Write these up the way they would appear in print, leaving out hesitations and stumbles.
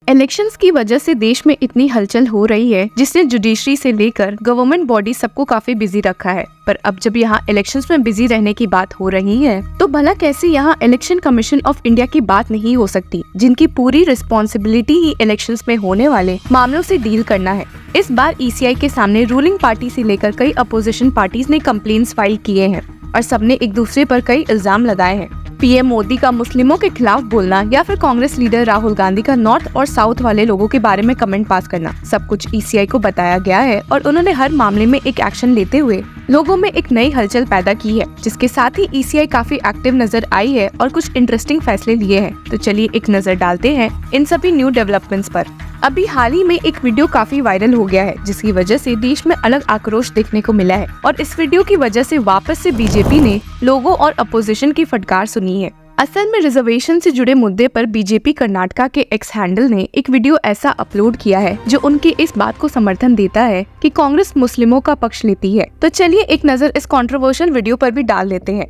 Elections की वजह से देश में इतनी हलचल हो रही है जिसने जुडिशरी से लेकर गवर्नमेंट बॉडी सबको काफी बिजी रखा है। पर अब जब यहाँ इलेक्शंस में बिजी रहने की बात हो रही है तो भला कैसे यहाँ इलेक्शन कमीशन ऑफ इंडिया की बात नहीं हो सकती, जिनकी पूरी रिस्पॉन्सिबिलिटी ही इलेक्शंस में होने वाले मामलों से डील करना है। इस बार ईसीआई के सामने रूलिंग पार्टी से लेकर कई अपोजिशन पार्टीज ने कंप्लेंट्स फाइल किए हैं और सबने एक दूसरे पर कई इल्जाम लगाए हैं। पीएम मोदी का मुस्लिमों के खिलाफ बोलना या फिर कांग्रेस लीडर राहुल गांधी का नॉर्थ और साउथ वाले लोगों के बारे में कमेंट पास करना, सब कुछ ईसीआई को बताया गया है और उन्होंने हर मामले में एक एक्शन लेते हुए लोगों में एक नई हलचल पैदा की है, जिसके साथ ही ईसीआई काफी एक्टिव नजर आई है और कुछ इंटरेस्टिंग फैसले लिए हैं। तो चलिए एक नजर डालते हैं इन सभी न्यू डेवलपमेंट्स पर। अभी हाल ही में एक वीडियो काफी वायरल हो गया है, जिसकी वजह से देश में अलग आक्रोश देखने को मिला है और इस वीडियो की वजह से वापस से बीजेपी ने लोगों और अपोजिशन की फटकार सुनी है। असल में रिजर्वेशन से जुड़े मुद्दे पर बीजेपी कर्नाटका के एक्स हैंडल ने एक वीडियो ऐसा अपलोड किया है जो उनकी इस बात को समर्थन देता है कि कांग्रेस मुस्लिमों का पक्ष लेती है। तो चलिए एक नजर इस कंट्रोवर्शियल वीडियो पर भी डाल लेते हैं।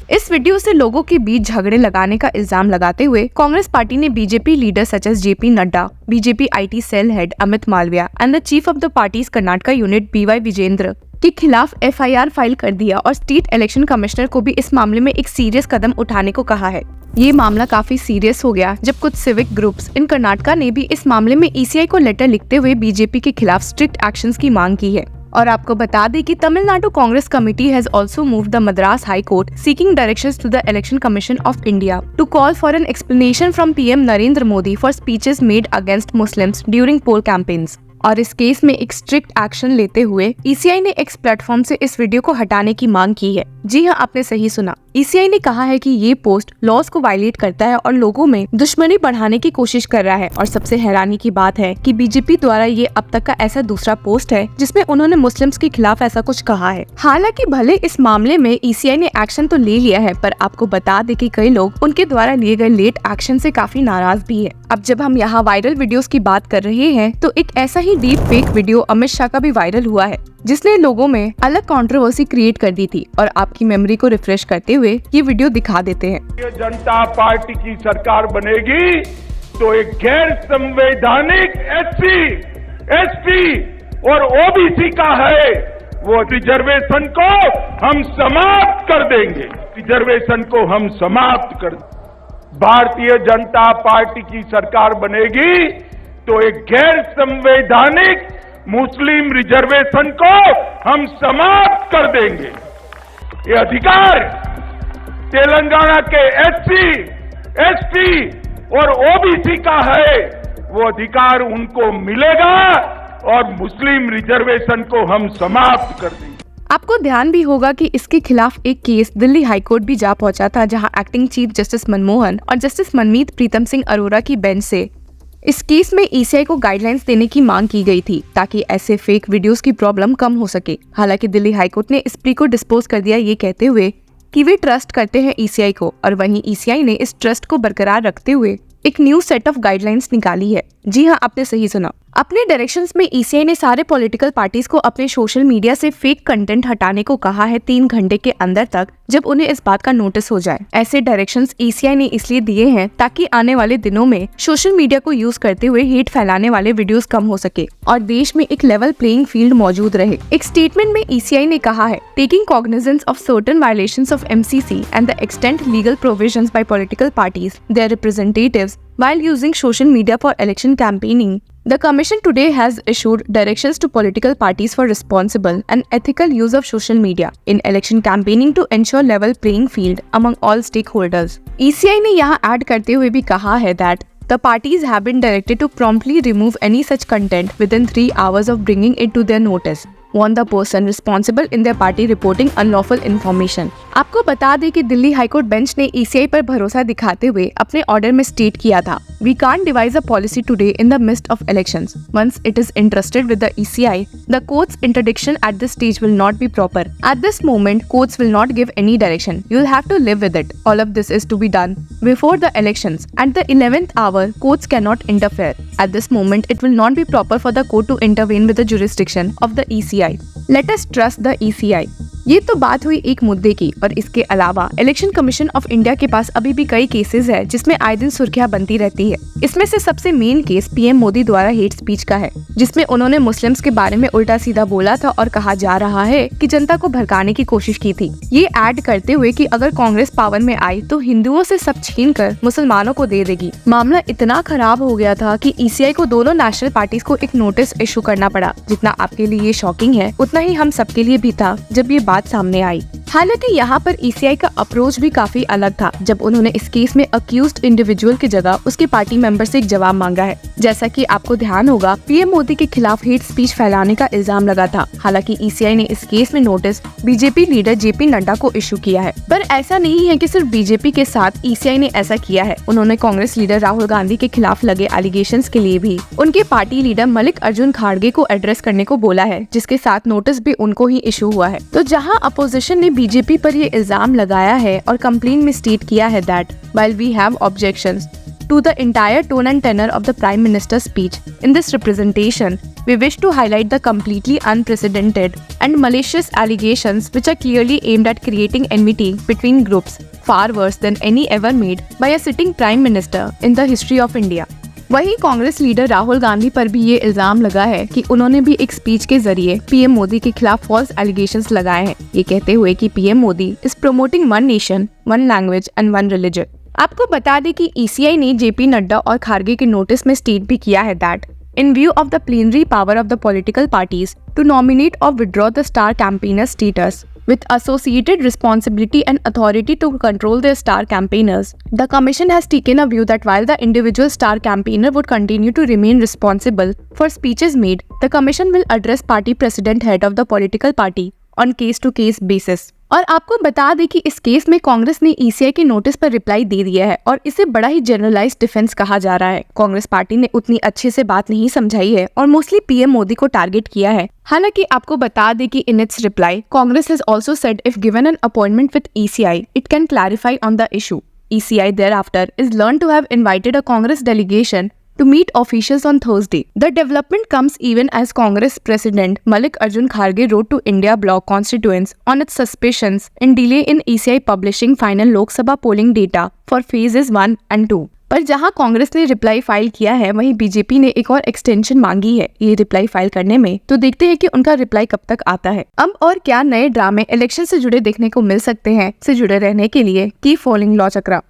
इस वीडियो से लोगों के बीच झगड़े लगाने का इल्जाम लगाते हुए कांग्रेस पार्टी ने BJP leader such as JP Nadda, BJP IT cell head Amit Malviya and the chief of the party's Karnataka unit BY Vijayendra के खिलाफ एफआईआर फाइल कर दिया और स्टेट इलेक्शन कमिश्नर को भी इस मामले में एक सीरियस कदम उठाने को कहा है। ये मामला काफी सीरियस हो गया जब कुछ सिविक ग्रुप्स इन कर्नाटका ने भी इस मामले में ईसीआई को लेटर लिखते हुए बीजेपी के खिलाफ स्ट्रिक्ट एक्शंस की मांग की है। और आपको बता दें कि Tamil Nadu Congress committee has also moved the Madras high court seeking directions to the election commission of India to call for an explanation from PM Narendra Modi for speeches made against Muslims during poll campaigns. और इस केस में एक strict action लेते हुए ECI ने x platform से इस video को हटाने की मांग की है। जी हाँ, आपने सही सुना। ईसीआई ने कहा है कि ये पोस्ट लॉज को वायलेट करता है और लोगों में दुश्मनी बढ़ाने की कोशिश कर रहा है। और सबसे हैरानी की बात है कि बीजेपी द्वारा ये अब तक का ऐसा दूसरा पोस्ट है जिसमें उन्होंने मुस्लिम्स के खिलाफ ऐसा कुछ कहा है। हालांकि भले इस मामले में ईसीआई ने एक्शन तो ले लिया है, पर आपको बता दें कि कई लोग उनके द्वारा लिए गए लेट एक्शन से काफी नाराज भी है। अब जब हम यहाँ वायरल वीडियोस की बात कर रहे हैं तो एक ऐसा ही deep fake video Amit Shah का भी वायरल हुआ है, जिसने लोगों में अलग कंट्रोवर्सी क्रिएट कर दी थी। और आपकी मेमोरी को रिफ्रेश करते हुए ये वीडियो दिखा देते हैं। जनता पार्टी की सरकार बनेगी तो एक गैर संवैधानिक एससी, एसटी और ओबीसी का है वो रिजर्वेशन को हम समाप्त कर देंगे। रिजर्वेशन को हम समाप्त कर देंगे। भारतीय जनता पार्टी की सरकार बनेगी तो एक गैर संवैधानिक मुस्लिम रिजर्वेशन को हम समाप्त कर देंगे। ये अधिकार तेलंगाना के एससी, एसटी और ओबीसी का है, वो अधिकार उनको मिलेगा और मुस्लिम रिजर्वेशन को हम समाप्त कर देंगे। आपको ध्यान भी होगा कि इसके खिलाफ एक केस दिल्ली हाईकोर्ट भी जा पहुंचा था, जहां एक्टिंग चीफ जस्टिस मनमोहन और जस्टिस मनमीत प्रीतम सिंह अरोड़ा की बेंच से इस केस में ईसीआई को गाइडलाइंस देने की मांग की गई थी ताकि ऐसे फेक वीडियोस की प्रॉब्लम कम हो सके। हालांकि दिल्ली हाईकोर्ट ने इस प्ली को डिस्पोज कर दिया, ये कहते हुए कि वे ट्रस्ट करते हैं ईसीआई को, और वहीं ईसीआई ने इस ट्रस्ट को बरकरार रखते हुए एक न्यू सेट ऑफ गाइडलाइंस निकाली है। जी हाँ, आपने सही सुना। अपने डायरेक्शंस में ईसीआई ने सारे पॉलिटिकल पार्टीज को अपने सोशल मीडिया से फेक कंटेंट हटाने को कहा है 3 घंटे के अंदर तक, जब उन्हें इस बात का नोटिस हो जाए। ऐसे डायरेक्शंस ईसीआई ने इसलिए दिए हैं ताकि आने वाले दिनों में सोशल मीडिया को यूज करते हुए हेट फैलाने वाले वीडियोस कम हो सके और देश में एक लेवल प्लेइंग फील्ड मौजूद रहे। एक स्टेटमेंट में ईसीआई ने कहा है, taking cognizance of certain violations of MCC and the extent legal provisions by political parties, their representatives while using social media for election campaigning, the Commission today has issued directions to political parties for responsible and ethical use of social media in election campaigning to ensure level playing field among all stakeholders. ECI ने यहाँ add करते हुए भी कहा है that the parties have been directed to promptly remove any such content within 3 hours of bringing it to their notice. warn the person responsible in their party reporting unlawful information. आपको बता दें कि Delhi high court bench ने ECI पर भरोसा दिखाते हुए अपने ऑर्डर में स्टेट किया था, We can't devise a policy today in the midst of elections. Once it is entrusted with the ECI, the court's interdiction at this stage will not be proper. At this moment, courts will not give any direction. You'll have to live with it. All of this is to be done before the elections. At the 11th hour, courts cannot interfere. At this moment, it will not be proper for the court to intervene with the jurisdiction of the ECI. ECI. Let us trust the ECI. ये तो बात हुई एक मुद्दे की, और इसके अलावा इलेक्शन कमीशन ऑफ इंडिया के पास अभी भी कई केसेस है जिसमें आए दिन सुर्खियां बनती रहती है। इसमें से सबसे मेन केस पीएम मोदी द्वारा हेट स्पीच का है, जिसमें उन्होंने मुस्लिम्स के बारे में उल्टा सीधा बोला था और कहा जा रहा है कि जनता को भड़काने की कोशिश की थी। ये ऐड करते हुए कि अगर कांग्रेस पावर में आई तो हिंदुओं से सब छीन कर मुसलमानों को दे देगी। मामला इतना खराब हो गया था कि ECI को दोनों नेशनल पार्टीज को एक नोटिस इशू करना पड़ा। जितना आपके लिए ये शॉकिंग है उतना ही हम सबके लिए भी था जब ये बात सामने आई। हालांकि यहाँ पर ECI का अप्रोच भी काफी अलग था, जब उन्होंने इस केस में अक्यूज्ड इंडिविजुअल की जगह उसके पार्टी मेंबर से एक जवाब मांगा है। जैसा कि आपको ध्यान होगा, पीएम मोदी के खिलाफ हेट स्पीच फैलाने का इल्जाम लगा था। हालांकि ECI ने इस केस में notice BJP leader JP Nadda को इशू किया है। पर ऐसा नहीं है कि सिर्फ बीजेपी के साथ ECI ने ऐसा किया है। उन्होंने कांग्रेस लीडर राहुल गांधी के खिलाफ लगे एलिगेशंस के लिए भी उनके पार्टी लीडर मल्लिकार्जुन खड़गे को एड्रेस करने को बोला है, जिसके साथ नोटिस भी उनको ही इशू हुआ है। तो जहाँ अपोजिशन ने बीजेपी पर ये इल्जाम लगाया है और कंप्लेंट में स्टेट किया है that while we have objections to the entire tone and tenor of the Prime Minister's speech in this representation, we wish to highlight the completely unprecedented and malicious allegations which are clearly aimed at creating enmity between groups far worse than any ever made by a sitting Prime Minister in the history of India. वहीं Congress leader Rahul Gandhi पर भी ये इल्जाम लगा है कि उन्होंने भी एक स्पीच के जरिए पीएम मोदी के खिलाफ फॉल्स एलिगेशंस लगाए हैं, ये कहते हुए कि PM Modi is promoting one nation, one language and one religion. आपको बता दें कि ECI ने JP नड्डा और खारगे के नोटिस में स्टेट भी किया है that in view of the plenary power of the political parties to nominate or withdraw the star campaigner status with associated responsibility and authority to control their star campaigners, the Commission has taken a view that while the individual star campaigner would continue to remain responsible for speeches made, the Commission will address party president head of the political party on case-to-case basis. और आपको बता दें कि इस case में कांग्रेस ने ECI के notice पर रिप्लाई दे दिया है और इसे बड़ा ही जनरलाइज्ड डिफेंस कहा जा रहा है। कांग्रेस पार्टी ने उतनी अच्छे से बात नहीं समझाई है और मोस्टली पीएम मोदी को टारगेट किया है। हालांकि आपको बता दें कि in its reply Congress has also said if given an appointment with ECI it can clarify on the issue. ECI thereafter is learned to have invited a Congress delegation to meet officials on Thursday. The development comes even as Congress President Mallikaarjun Kharge wrote to India Bloc constituents on its suspicions in delay in ECI publishing final Lok Sabha polling data for phases 1 and 2. पर जहां कांग्रेस ने reply file किया है, वहीं BJP ने एक और extension मांगी है ये रिप्लाई फाइल करने में। तो देखते हैं कि उनका रिप्लाई कब तक आता है। अब और क्या नए ड्रामे इलेक्शन से जुड़े देखने को मिल सकते हैं। से जुड़े रहने के लिए कीप फॉलोइंग लॉ चक्रा।